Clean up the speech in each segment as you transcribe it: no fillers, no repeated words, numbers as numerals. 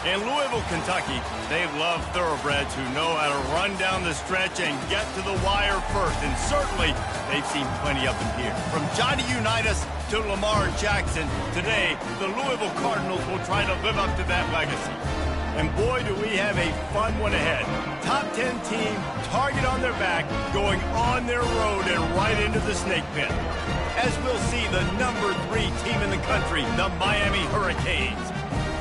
In Louisville, Kentucky, they love thoroughbreds who know how to run down the stretch and get to the wire first. And certainly, they've seen plenty of them here. From Johnny Unitas to Lamar Jackson, today, the Louisville Cardinals will try to live up to that legacy. And boy, do we have a fun one ahead. Top 10 team, target on their back, going on their road and right into the snake pit. As we'll see the number 3 team in the country, the Miami Hurricanes,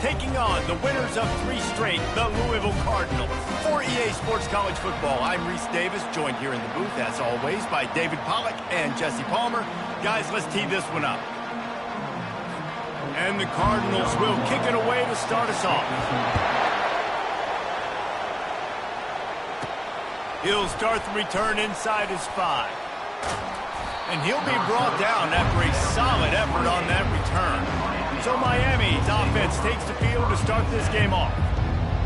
taking on the winners of 3 straight, the Louisville Cardinals. For EA Sports College Football, I'm Reese Davis, joined here in the booth, as always, by David Pollack and Jesse Palmer. Guys, let's tee this one up. And the Cardinals will kick it away to start us off. He'll start the return inside his 5. And he'll be brought down after a solid effort on that return. So Miami's offense takes the field to start this game off.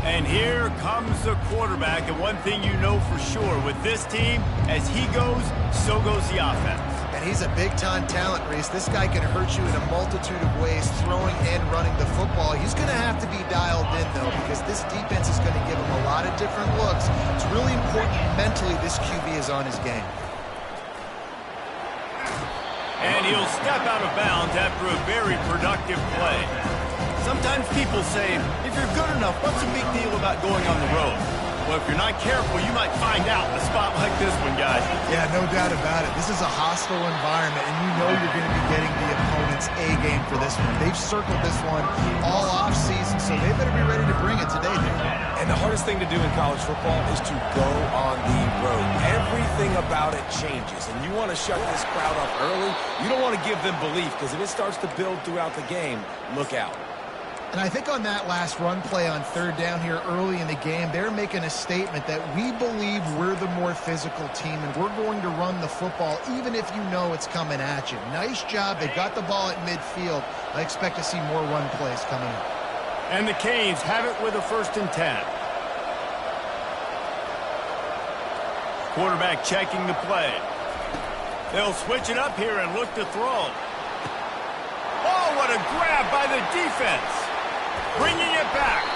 And here comes the quarterback. And one thing you know for sure with this team, as he goes, so goes the offense. And he's a big-time talent, Reese. This guy can hurt you in a multitude of ways, throwing and running the football. He's going to have to be dialed in, though, because this defense is going to give him a lot of different looks. It's really important mentally this QB is on his game. And he'll step out of bounds after a very productive play. Sometimes people say, if you're good enough, what's the big deal about going on the road? Well, if you're not careful, you might find out in a spot like this one, guys. Yeah, no doubt about it. This is a hostile environment, and you know you're going to be getting the opponent's A-game for this one. They've circled this one all offseason, so they better be ready to bring it today. And the hardest thing to do in college football is to go on the road. Everything about it changes, and you want to shut this crowd up early. You don't want to give them belief, because if it starts to build throughout the game, look out. And I think on that last run play on 3rd down here early in the game, they're making a statement that we believe we're the more physical team and we're going to run the football even if you know it's coming at you. Nice job. They got the ball at midfield. I expect to see more run plays coming up. And the Canes have it with a 1st and 10. Quarterback checking the play. They'll switch it up here and look to throw. Oh, what a grab by the defense. Bringing it back.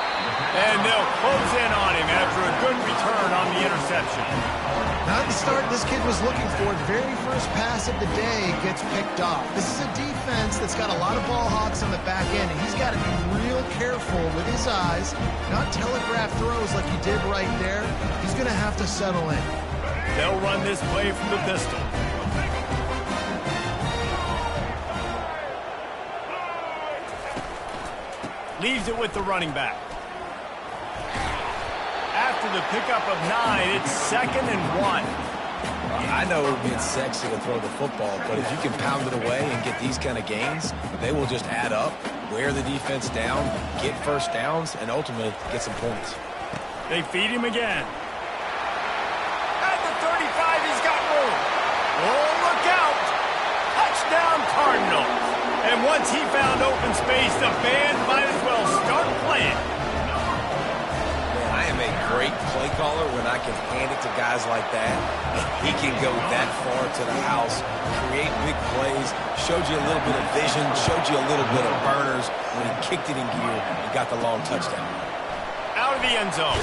And they'll close in on him after a good return on the interception. Not the start this kid was looking for. The very first pass of the day gets picked off. This is a defense that's got a lot of ball hawks on the back end, and he's got to be real careful with his eyes, not telegraph throws like he did right there. He's going to have to settle in. They'll run this play from the pistol. Leaves it with the running back. After the pickup of 9, it's 2nd and 1. I know it's sexy to throw the football, but if you can pound it away and get these kind of gains, they will just add up, wear the defense down, get first downs, and ultimately get some points. They feed him again. At the 35, he's got room. Oh, look out! Touchdown, Cardinals. And once he found open space, the band might as well start playing. Man, I am a great play caller when I can hand it to guys like that. He can go that far to the house, create big plays, showed you a little bit of vision, showed you a little bit of burners when he kicked it in gear and got the long touchdown. Out of the end zone.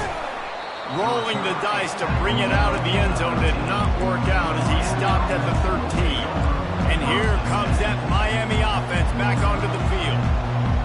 Rolling the dice to bring it out of the end zone did not work out as he stopped at the 13. And here comes that Miami offense back onto the field.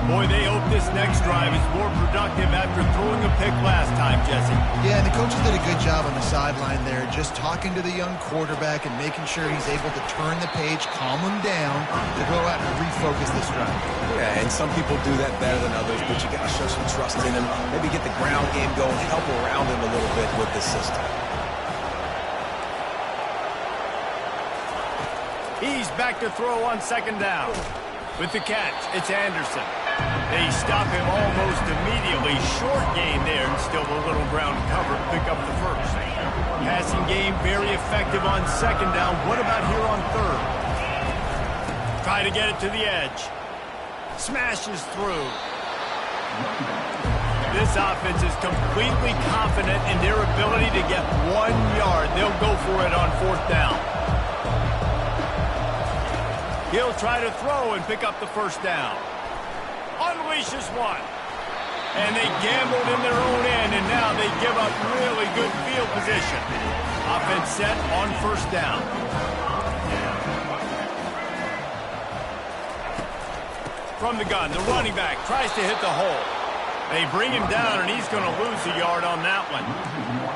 Boy, they hope this next drive is more productive after throwing a pick last time, Jesse. Yeah, and the coaches did a good job on the sideline there, just talking to the young quarterback and making sure he's able to turn the page, calm him down, to go out and refocus this drive. Yeah, and some people do that better than others, but you got to show some trust in him. Maybe get the ground game going, help around him a little bit with this system. He's back to throw on 2nd down. With the catch, it's Anderson. They stop him almost immediately. Short gain there, and still a little ground cover to pick up the 1st. Passing game very effective on 2nd down. What about here on 3rd? Try to get it to the edge. Smashes through. This offense is completely confident in their ability to get 1 yard. They'll go for it on 4th down. He'll try to throw and pick up the 1st down. Unleashes one. And they gambled in their own end, and now they give up really good field position. Offense set on first down. From the gun, the running back tries to hit the hole. They bring him down, and he's going to lose a yard on that one.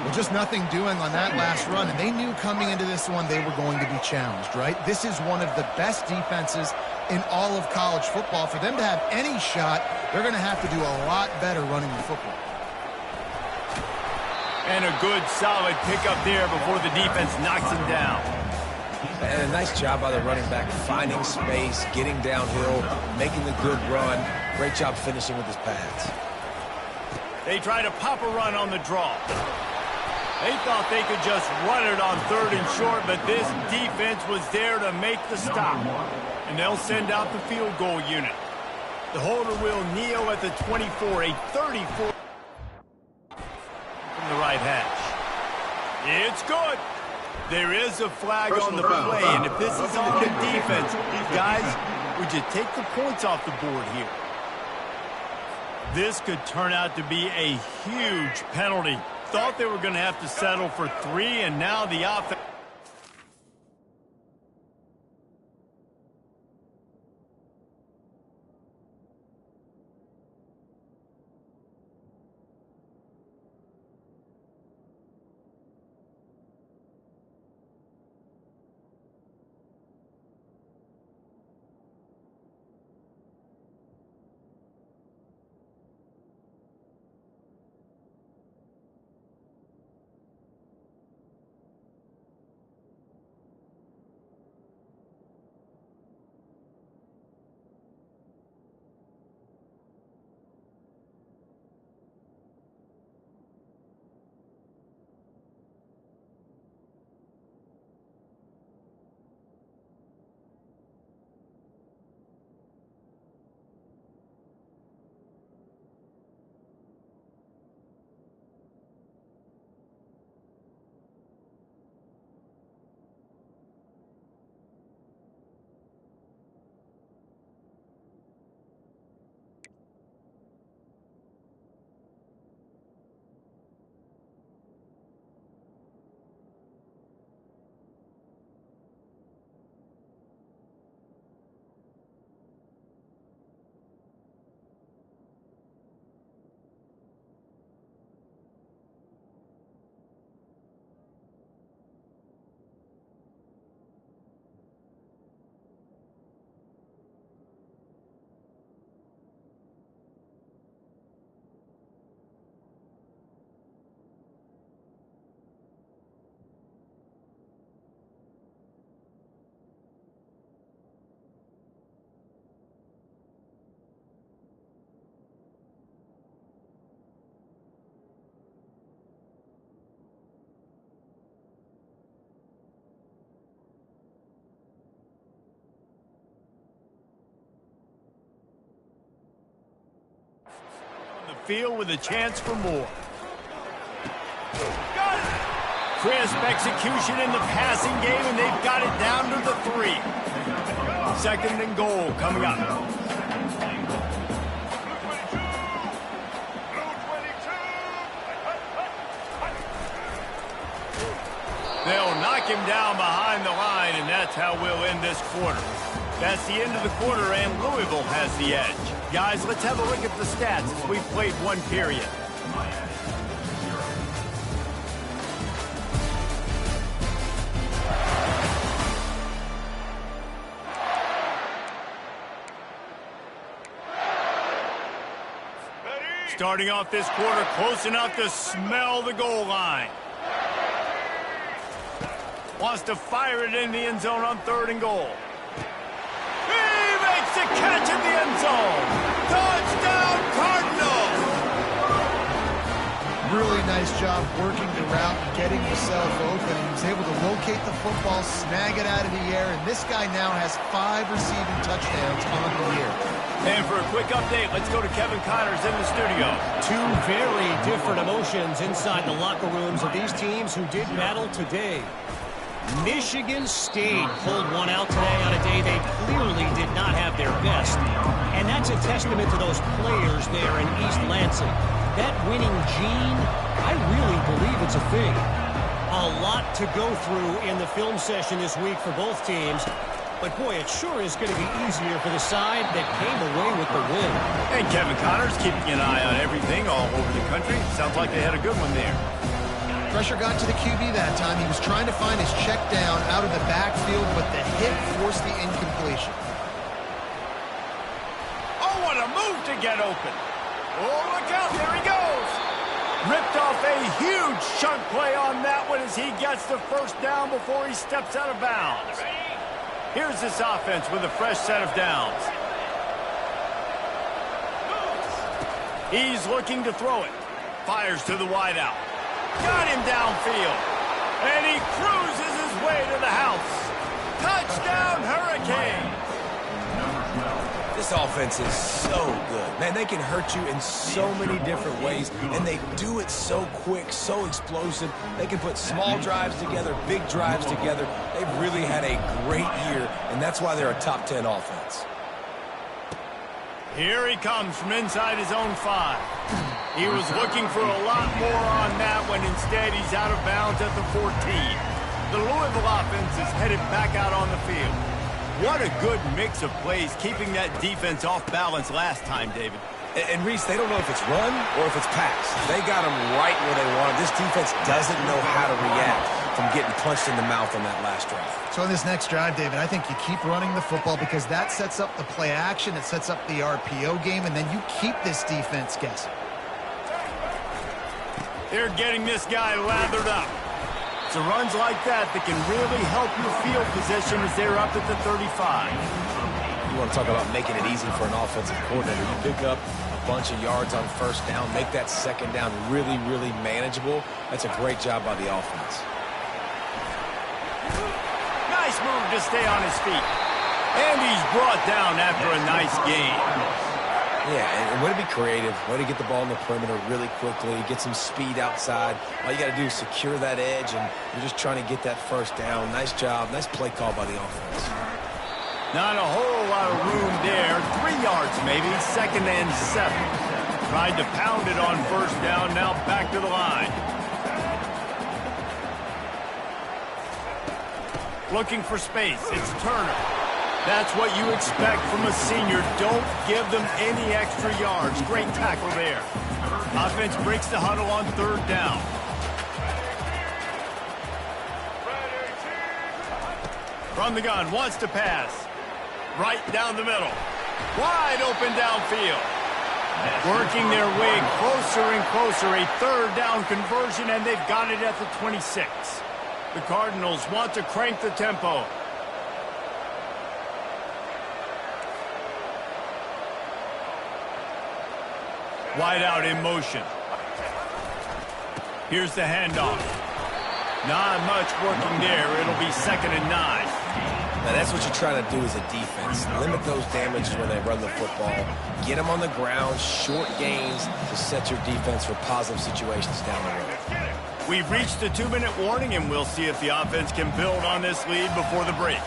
Well, just nothing doing on that last run, and they knew coming into this one they were going to be challenged, right? This is one of the best defenses in all of college football. For them to have any shot, they're going to have to do a lot better running the football. And a good, solid pickup there before the defense knocks him down. And a nice job by the running back, finding space, getting downhill, making the good run. Great job finishing with his pads. They try to pop a run on the draw. They thought they could just run it on 3rd and short, but this defense was there to make the stop. And they'll send out the field goal unit. The holder will kneel at the 24, a 34 from the right hash. It's good. There is a flag on the play, and if this is on the defense, guys, would you take the points off the board here? This could turn out to be a huge penalty. Thought they were going to have to settle for 3, and now the offense. Field with a chance for more. Got it. Crisp execution in the passing game, and they've got it down to the 3. 2nd and goal coming up. They'll knock him down behind the line, and that's how we'll end this quarter. That's the end of the quarter, and Louisville has the edge. Guys, let's have a look at the stats as we've played one period. Starting off this quarter close enough to smell the goal line. Wants to fire it in the end zone on 3rd and goal. Makes the catch in the end zone. Touchdown, Cardinals! Really nice job working the route and getting himself open. He was able to locate the football, snag it out of the air, and this guy now has 5 receiving touchdowns on the year. And for a quick update, let's go to Kevin Connors in the studio. 2 very different emotions inside the locker rooms of these teams who did battle today. Michigan State pulled one out today on a day they clearly did not have their best. And that's a testament to those players there in East Lansing. That winning gene, I really believe it's a thing. A lot to go through in the film session this week for both teams. But, boy, it sure is going to be easier for the side that came away with the win. And Kevin Connors keeping an eye on everything all over the country. Sounds like they had a good one there. Pressure got to the QB that time. He was trying to find his check down out of the backfield, but the hit forced the incompletion. Oh, what a move to get open. Oh, look out. There he goes. Ripped off a huge chunk play on that one as he gets the first down before he steps out of bounds. Here's this offense with a fresh set of downs. He's looking to throw it. Fires to the wideout. Got him downfield. And he cruises his way to the house. Touchdown, Hurricane. This offense is so good. Man, they can hurt you in so many different ways, and they do it so quick, so explosive. They can put small drives together, big drives together. They've really had a great year, and that's why they're a top 10 offense. Here he comes from inside his own 5. He was looking for a lot more on that one. Instead, he's out of bounds at the 14. The Louisville offense is headed back out on the field. What a good mix of plays, keeping that defense off balance last time, David. And Reese, they don't know if it's run or if it's pass. They got them right where they want them. This defense doesn't know how to react from getting punched in the mouth on that last drive. So in this next drive, David, I think you keep running the football because that sets up the play action, it sets up the RPO game, and then you keep this defense guessing. They're getting this guy lathered up. It's runs like that can really help your field position as they're up at the 35. You want to talk about making it easy for an offensive coordinator. You pick up a bunch of yards on first down, make that second down really, really manageable. That's a great job by the offense. Nice move to stay on his feet. And he's brought down after a nice gain. Yeah, and way to be creative, way to get the ball in the perimeter really quickly, get some speed outside. All you got to do is secure that edge, and you're just trying to get that first down. Nice job, nice play call by the offense. Not a whole lot of room there. 3 yards maybe, 2nd and 7. Tried to pound it on first down, now back to the line. Looking for space, it's Turner. That's what you expect from a senior. Don't give them any extra yards. Great tackle there. Offense breaks the huddle on 3rd down. From the gun, wants to pass. Right down the middle. Wide open downfield. Working their way closer and closer. A 3rd down conversion, and they've got it at the 26. The Cardinals want to crank the tempo. Wide out in motion. Here's the handoff. Not much working there. It'll be 2nd and 9. Now that's what you're trying to do as a defense. Limit those damages when they run the football. Get them on the ground, short gains to set your defense for positive situations down the road. We've reached the 2-minute warning, and we'll see if the offense can build on this lead before the break.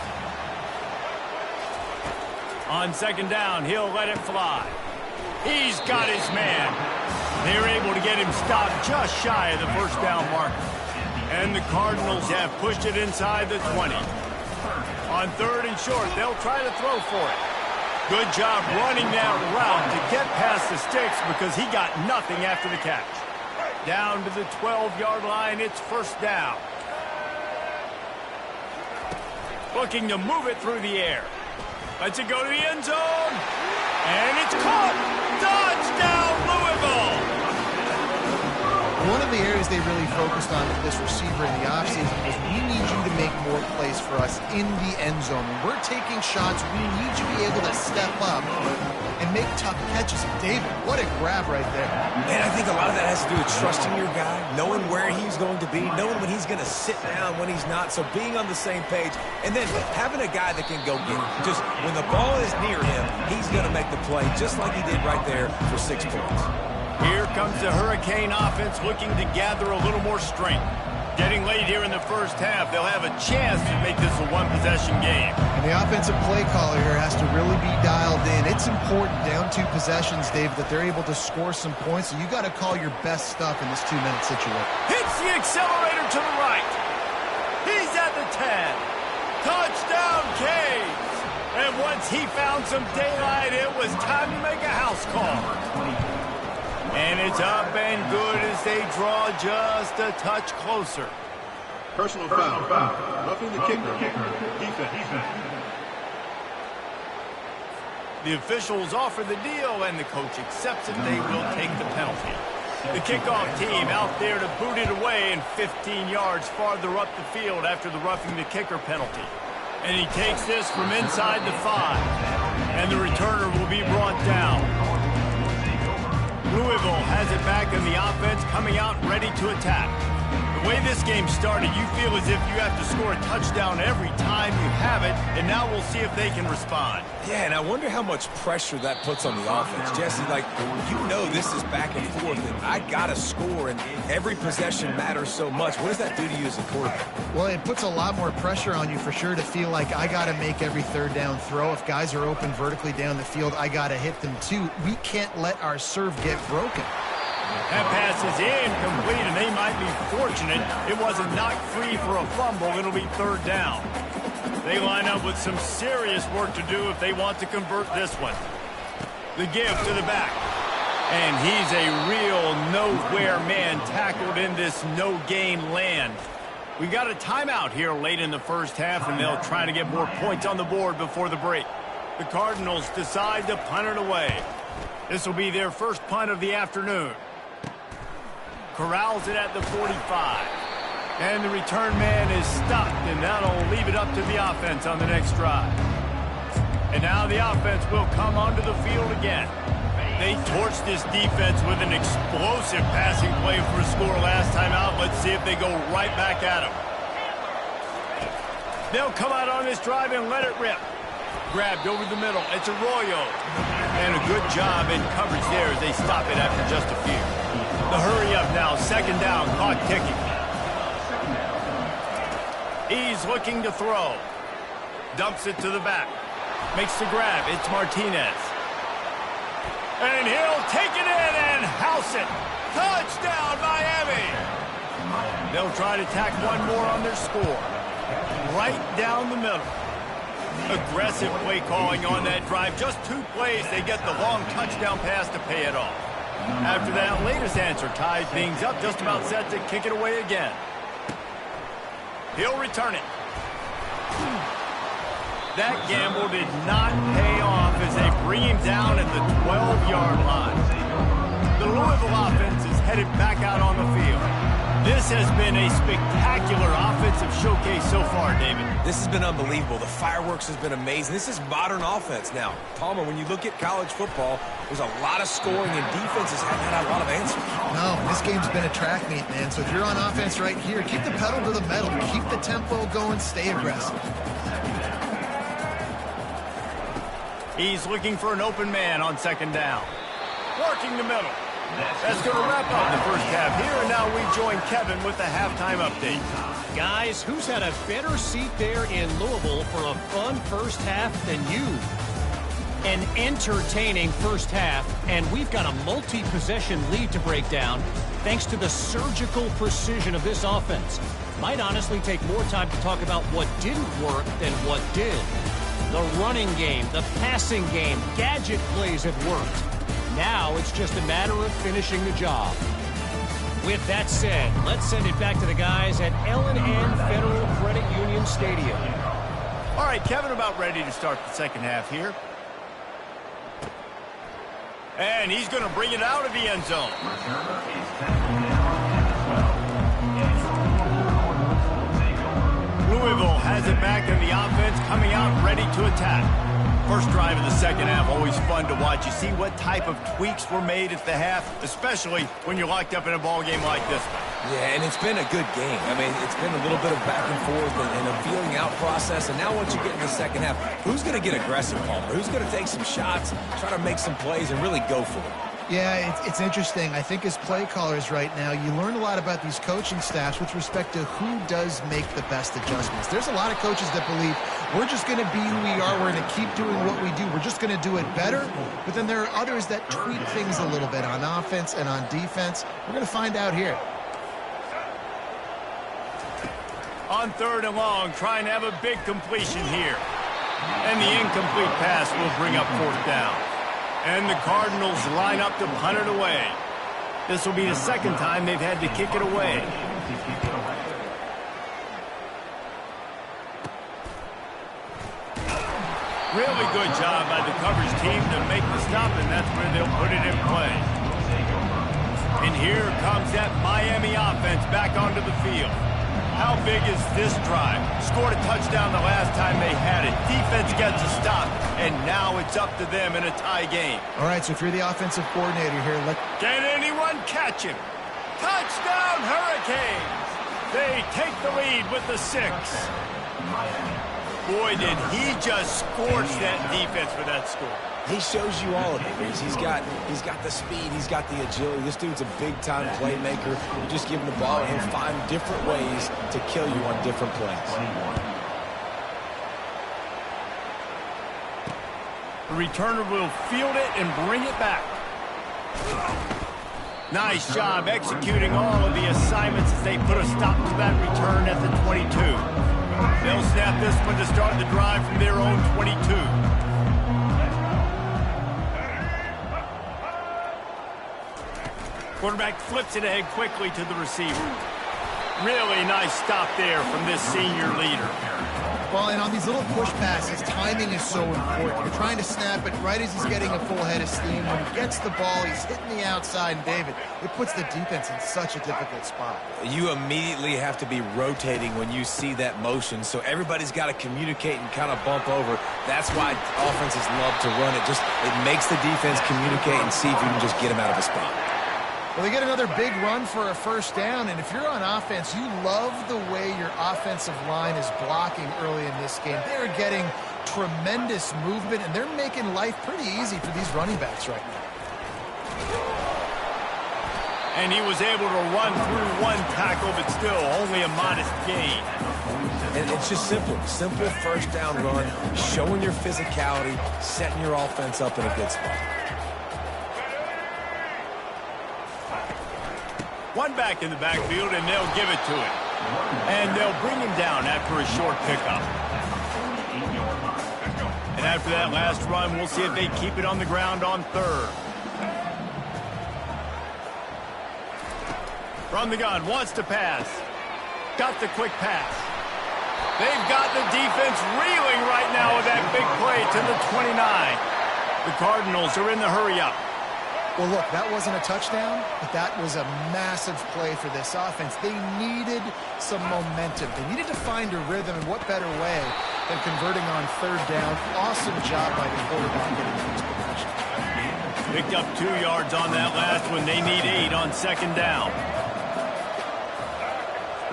On 2nd down, he'll let it fly. He's got his man. They're able to get him stopped just shy of the first down marker. And the Cardinals have pushed it inside the 20. On 3rd and short, they'll try to throw for it. Good job running that route to get past the sticks because he got nothing after the catch. Down to the 12-yard line, it's 1st down. Looking to move it through the air. Lets it go to the end zone. And it's caught. Touchdown, Louisville. One of the areas they really focused on with this receiver in the offseason was we need you to make more plays for us in the end zone. When we're taking shots, we need you to be able to step up and make tough catches. David, what a grab right there. And I think a lot of that has to do with trusting your guy, knowing where he's going to be, knowing when he's going to sit down, when he's not. So being on the same page, and then having a guy that can go get it. Just when the ball is near him, he's going to make the play just like he did right there for 6 points. Here comes the Hurricane offense looking to gather a little more strength. Getting late here in the first half, they'll have a chance to make this a one-possession game. And the offensive play caller here has to really be dialed in. It's important down 2 possessions, Dave, that they're able to score some points. So you got to call your best stuff in this 2-minute situation. Hits the accelerator to the right. He's at the 10. Touchdown, Canes. And once he found some daylight, it was time to make a house call. And it's up and good as they draw just a touch closer. Personal foul. Roughing the kicker. Defense. The officials offer the deal, and the coach accepts it. They will take the penalty. The kickoff team out there to boot it away and 15 yards farther up the field after the roughing the kicker penalty. And he takes this from inside the 5. And the returner will be brought down. Louisville has it back in the offense, coming out ready to attack. The way this game started, you feel as if you have to score a touchdown every time you have it, and now we'll see if they can respond. Yeah, and I wonder how much pressure that puts on the offense. Jesse, like, you know this is back and forth, and I got to score, and every possession matters so much. What does that do to you as a quarterback? Well, it puts a lot more pressure on you for sure to feel like I got to make every third down throw. If guys are open vertically down the field, I got to hit them too. We can't let our serve get broken. That pass is incomplete, and they might be fortunate it wasn't knocked free for a fumble. It'll be third down. They line up with some serious work to do if they want to convert this one. The give to the back. And he's a real nowhere man tackled in this no-gain land. We got a timeout here late in the first half, and they'll try to get more points on the board before the break. The Cardinals decide to punt it away. This will be their first punt of the afternoon. Corrals it at the 45. And the return man is stopped, and that'll leave it up to the offense on the next drive. And now the offense will come onto the field again. They torched this defense with an explosive passing play for a score last time out. Let's see if they go right back at them. They'll come out on this drive and let it rip. Grabbed over the middle. It's Arroyo. And a good job in coverage there as they stop it after just a few. The hurry up now. Second down. Clock ticking. He's looking to throw. Dumps it to the back. Makes the grab. It's Martinez. And he'll take it in and house it. Touchdown, Miami. They'll try to tack one more on their score. Right down the middle. Aggressive play calling on that drive. Just 2 plays, they get the long touchdown pass to pay it off. After that latest answer ties things up, just about set to kick it away again. He'll return it. That gamble did not pay off as they bring him down at the 12-yard line. The Louisville offense is headed back out on the field. This has been a spectacular offensive showcase so far, David. This has been unbelievable. The fireworks has been amazing. This is modern offense now. Palmer, when you look at college football, there's a lot of scoring, and defenses haven't had a lot of answers. No, this game's been a track meet, man. So if you're on offense right here, keep the pedal to the metal. Keep the tempo going. Stay aggressive. He's looking for an open man on second down. Working the middle. That's going to wrap up the first half here, and now we join Kevin with the halftime update. Guys, who's had a better seat there in Louisville for a fun first half than you? An entertaining first half, and we've got a multi-possession lead to break down thanks to the surgical precision of this offense. Might honestly take more time to talk about what didn't work than what did. The running game, the passing game, gadget plays have worked. Now it's just a matter of finishing the job. With that said, let's send it back to the guys at L&N Federal Credit Union Stadium. All right, Kevin, about ready to start the second half here. And he's going to bring it out of the end zone. Louisville has it back in the offense, coming out ready to attack. First drive of the second half, always fun to watch. You see what type of tweaks were made at the half, especially when you're locked up in a ball game like this one. Yeah, and it's been a good game. I mean, it's been a little bit of back and forth and a feeling out process. And now once you get in the second half, who's going to get aggressive, Palmer? Who's going to take some shots, try to make some plays, and really go for it? Yeah, it's interesting. I think as play callers right now, you learn a lot about these coaching staffs with respect to who does make the best adjustments. There's a lot of coaches that believe we're just going to be who we are. We're going to keep doing what we do. We're just going to do it better. But then there are others that tweak things a little bit on offense and on defense. We're going to find out here. On 3rd and long, trying to have a big completion here. And the incomplete pass will bring up 4th down. And the Cardinals line up to punt it away. This will be the second time they've had to kick it away. Really good job by the coverage team to make the stop, and that's where they'll put it in play. And here comes that Miami offense back onto the field. How big is this drive? Scored a touchdown the last time they had it. Defense gets a stop, and now it's up to them in a tie game. All right, so if you're the offensive coordinator here, Can anyone catch him? Touchdown, Hurricanes! They take the lead with the 6. Boy, did he just scorch that defense for that score. He shows you all of it, Reese. He's got the speed. He's got the agility. This dude's a big-time playmaker. You just give him the ball, and he'll find different ways to kill you on different plays. The returner will field it and bring it back. Nice job executing all of the assignments as they put a stop to that return at the 22. They'll snap this one to start the drive from their own 22. Quarterback flips it ahead quickly to the receiver. Really nice stop there from this senior leader. well, and on these little push passes, timing is so important. You're trying to snap it right as he's getting a full head of steam. When he gets the ball, he's hitting the outside, and David, it puts the defense in such a difficult spot. You immediately have to be rotating when you see that motion, so everybody's got to communicate and kind of bump over. That's why offenses love to run it. It makes the defense communicate and see if you can just get him out of a spot. Well, they get another big run for a first down, and if you're on offense, you love the way your offensive line is blocking early in this game. They're getting tremendous movement, and they're making life pretty easy for these running backs right now. And he was able to run through one tackle, but still only a modest gain. And it's just simple first down run, showing your physicality, setting your offense up in a good spot. One back in the backfield, and they'll give it to him. And they'll bring him down after a short pickup. And after that last run, we'll see if they keep it on the ground on third. From the gun, wants to pass. Got the quick pass. They've got the defense reeling right now with that big play to the 29. The Cardinals are in the hurry-up. Well, look, that wasn't a touchdown, but that was a massive play for this offense. They needed some momentum. They needed to find a rhythm, and what better way than converting on third down. Awesome job by the quarterback getting to this position. Picked up 2 yards on that last one. They need 8 on second down.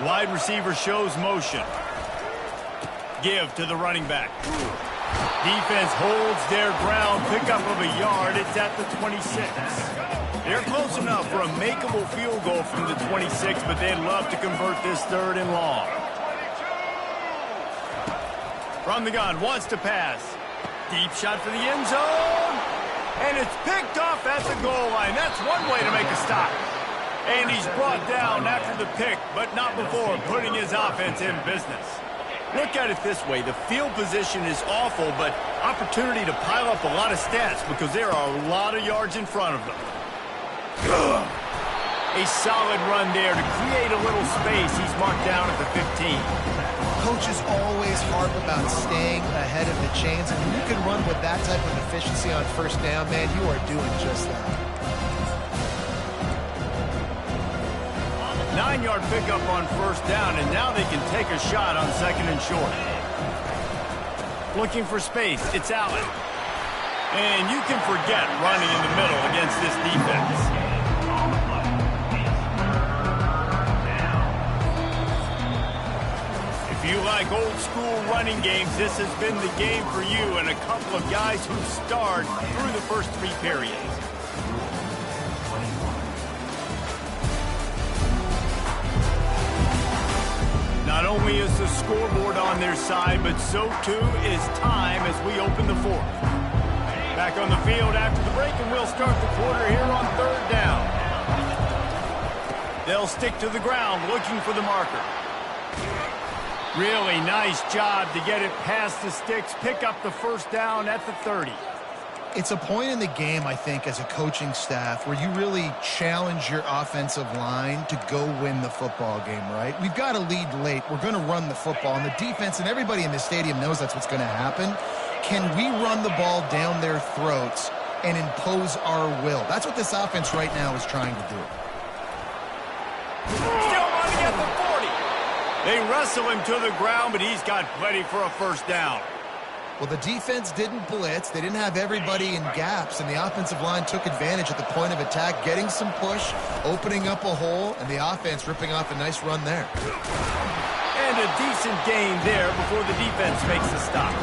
Wide receiver shows motion. Give to the running back. Defense holds their ground, pickup of a yard. It's at the 26. They're close enough for a makeable field goal from the 26, but they'd love to convert this third and long. From the gun, wants to pass. Deep shot for the end zone. And it's picked off at the goal line. That's one way to make a stop. And he's brought down after the pick, but not before putting his offense in business. Look at it this way. The field position is awful, but opportunity to pile up a lot of stats because there are a lot of yards in front of them. A solid run there to create a little space. He's marked down at the 15. Coaches always harp about staying ahead of the chains, and when you can run with that type of efficiency on first down, man, you are doing just that. 9-yard pickup on first down, and now they can take a shot on second and short. Looking for space, it's Allen. And you can forget running in the middle against this defense. If you like old school running games, this has been the game for you, and a couple of guys who starred through the first 3 periods. only is the scoreboard on their side, but so too is time as we open the fourth. Back on the field after the break, and we'll start the quarter here on third down. They'll stick to the ground looking for the marker. Really nice job to get it past the sticks, pick up the first down at the 30. It's a point in the game, I think, as a coaching staff where you really challenge your offensive line to go win the football game, right? We've got to lead late. We're going to run the football. And the defense and everybody in the stadium knows that's what's going to happen. Can we run the ball down their throats and impose our will? That's what this offense right now is trying to do. Still running at the 40. They wrestle him to the ground, but he's got plenty for a first down. Well, the defense didn't blitz. They didn't have everybody in gaps, and the offensive line took advantage at the point of attack, getting some push, opening up a hole, and the offense ripping off a nice run there. And a decent gain there before the defense makes the stop.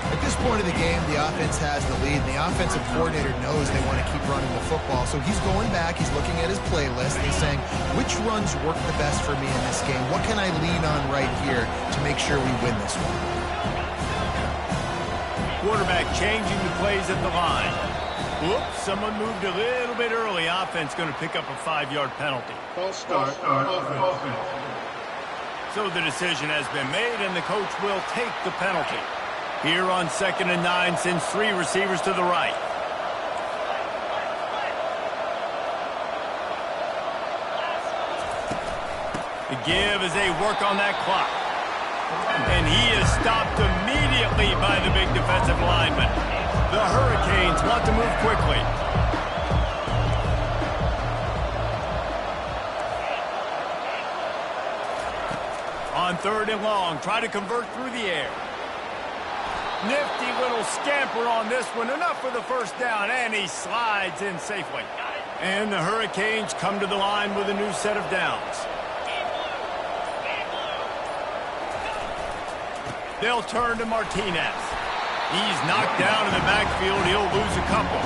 At this point of the game, the offense has the lead, and the offensive coordinator knows they want to keep running the football. So he's going back, he's looking at his playlist, and he's saying, which runs work the best for me in this game? What can I lean on right here to make sure we win this one? Quarterback changing the plays at the line. Whoops, someone moved a little bit early. Offense going to pick up a 5-yard penalty. False start. Offense. So the decision has been made, and the coach will take the penalty. Here on 2nd and 9, sends 3 receivers to the right. The give as they work on that clock. And he is stopped immediately by the big defensive lineman. The Hurricanes want to move quickly. On 3rd and long, try to convert through the air. Nifty little scamper on this one. Enough for the first down, and he slides in safely. And the Hurricanes come to the line with a new set of downs. They'll turn to Martinez. He's knocked down in the backfield. He'll lose a couple.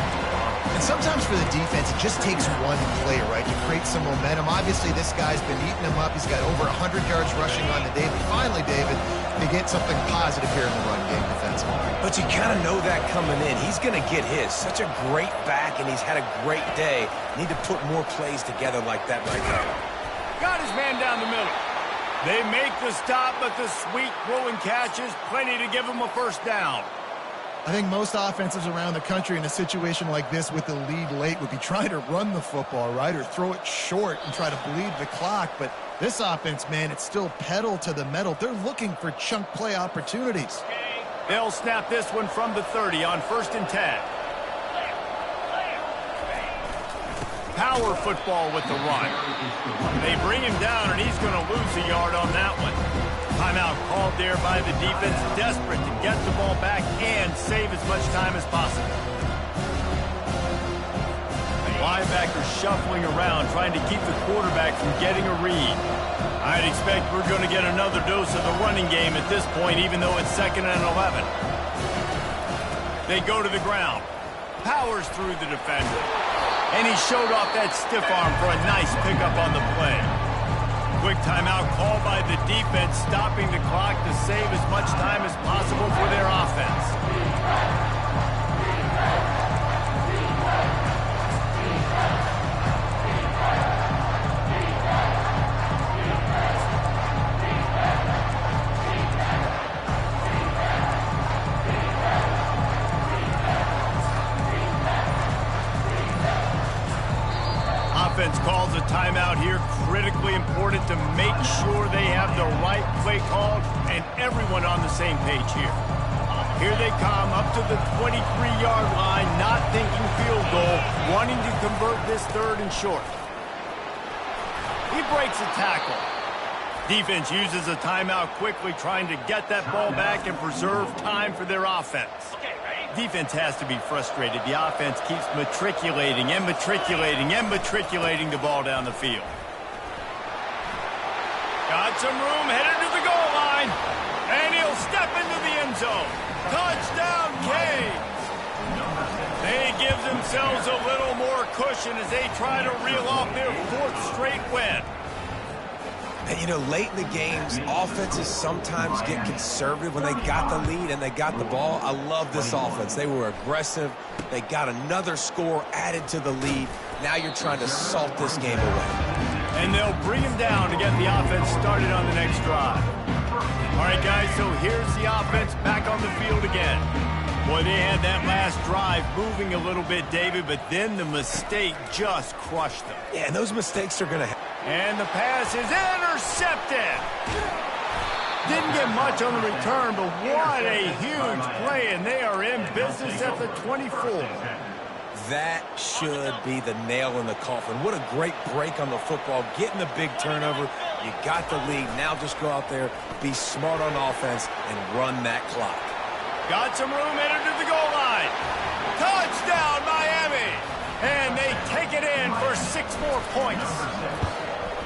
And sometimes for the defense, it just takes one play, right, to create some momentum. Obviously, this guy's been eating him up. He's got over 100 yards rushing on the day. But finally, David, they get something positive here in the run game defensively. But you kind of know that coming in. He's going to get his. Such a great back, and he's had a great day. Need to put more plays together like that right now. Got his man down the middle. They make the stop, but the sweet throwing catch is plenty to give them a first down. I think most offenses around the country in a situation like this with the lead late would be trying to run the football, right, or throw it short and try to bleed the clock. But this offense, man, it's still pedal to the metal. They're looking for chunk play opportunities. They'll snap this one from the 30 on 1st and 10. Power football with the run. They bring him down, and he's going to lose a yard on that one. Timeout called there by the defense, desperate to get the ball back and save as much time as possible. Linebackers shuffling around, trying to keep the quarterback from getting a read. I'd expect we're going to get another dose of the running game at this point, even though it's 2nd and 11. They go to the ground. Powers through the defender. And he showed off that stiff arm for a nice pickup on the play. Quick timeout called by the defense, stopping the clock to save as much time as possible for their offense. Offense calls a timeout here, critically important to make sure they have the right play called and everyone on the same page here. Here they come up to the 23-yard line, not thinking field goal, wanting to convert this 3rd and short. He breaks a tackle. Defense uses a timeout quickly, trying to get that ball back and preserve time for their offense. Defense has to be frustrated. The offense keeps matriculating and matriculating and matriculating the ball down the field. Got some room, headed to the goal line, and he'll step into the end zone. Touchdown, Canes! They give themselves a little more cushion as they try to reel off their 4th straight win. And, you know, late in the games, offenses sometimes get conservative when they got the lead and they got the ball. I love this offense. They were aggressive. They got another score added to the lead. Now you're trying to salt this game away. And they'll bring him down to get the offense started on the next drive. All right, guys, so here's the offense back on the field again. Boy, they had that last drive moving a little bit, David, but then the mistake just crushed them. Yeah, and those mistakes are going to happen. And the pass is intercepted. Didn't get much on the return, but what a huge play, and they are in business at the 24. That should be the nail in the coffin. What a great break on the football, getting the big turnover. You got the lead. Now just go out there, be smart on offense, and run that clock. Got some room headed to the goal line. Touchdown, Miami! And they take it in for 6 more points.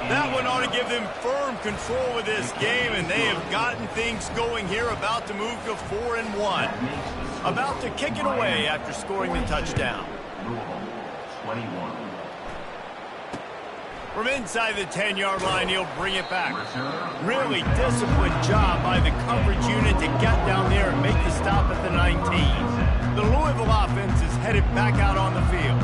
That one ought to give them firm control of this game, and they have gotten things going here, about to move to 4-1. About to kick it away after scoring the touchdown. 21. From inside the 10-yard line, he'll bring it back. Really disciplined job by the coverage unit to get down there and make the stop at the 19. The Louisville offense is headed back out on the field.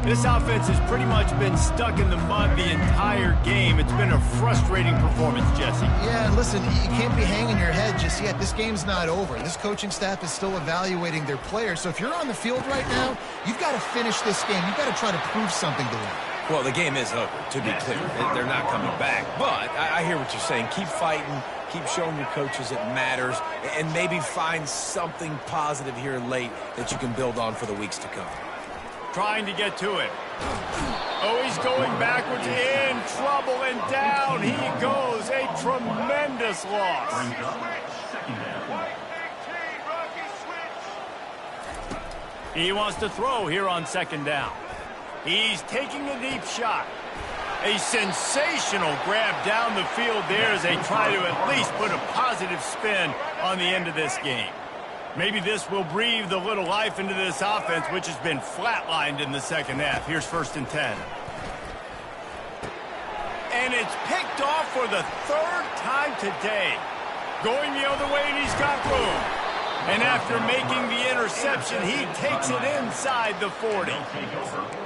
This offense has pretty much been stuck in the mud the entire game. It's been a frustrating performance, Jesse. Yeah, and listen, you can't be hanging your head just yet. This game's not over. This coaching staff is still evaluating their players. So if you're on the field right now, you've got to finish this game. You've got to try to prove something to them. Well, the game is over, to be clear. They're not coming back. But I hear what you're saying. Keep fighting. Keep showing your coaches it matters. And maybe find something positive here late that you can build on for the weeks to come. Trying to get to it. Oh, he's going backwards, in trouble, and down he goes. A tremendous loss. He wants to throw here on 2nd down. He's taking a deep shot. A sensational grab down the field there as they try to at least put a positive spin on the end of this game. Maybe this will breathe a little life into this offense, which has been flatlined in the second half. Here's 1st and 10. And it's picked off for the 3rd time today. Going the other way, and he's got room. And after making the interception, he takes it inside the 40.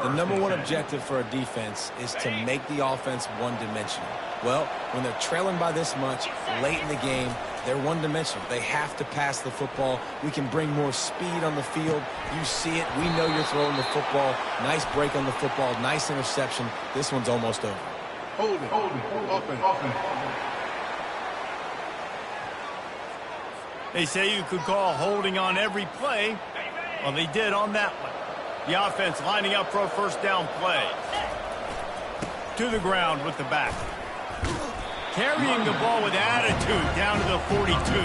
The #1 objective for a defense is to make the offense one-dimensional. Well, when they're trailing by this much late in the game, they're one-dimensional. They have to pass the football. We can bring more speed on the field. You see it. We know you're throwing the football. Nice break on the football. Nice interception. This one's almost over. Hold it. Open. They say you could call holding on every play. Well, they did on that one. The offense lining up for a 1st down play. To the ground with the back. Carrying the ball with attitude down to the 42.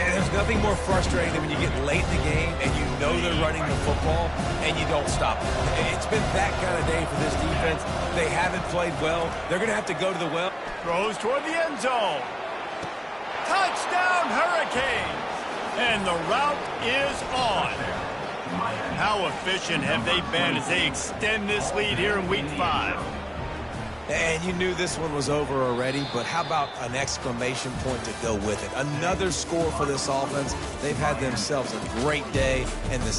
And there's nothing more frustrating than when you get late in the game and you know they're running the football and you don't stop it. It's been that kind of day for this defense. They haven't played well. They're going to have to go to the well. Throws toward the end zone. Touchdown, Hurricanes! And the route is on. How efficient have they been as they extend this lead here in Week 5? And you knew this one was over already, but how about an exclamation point to go with it? Another score for this offense. They've had themselves a great day, and the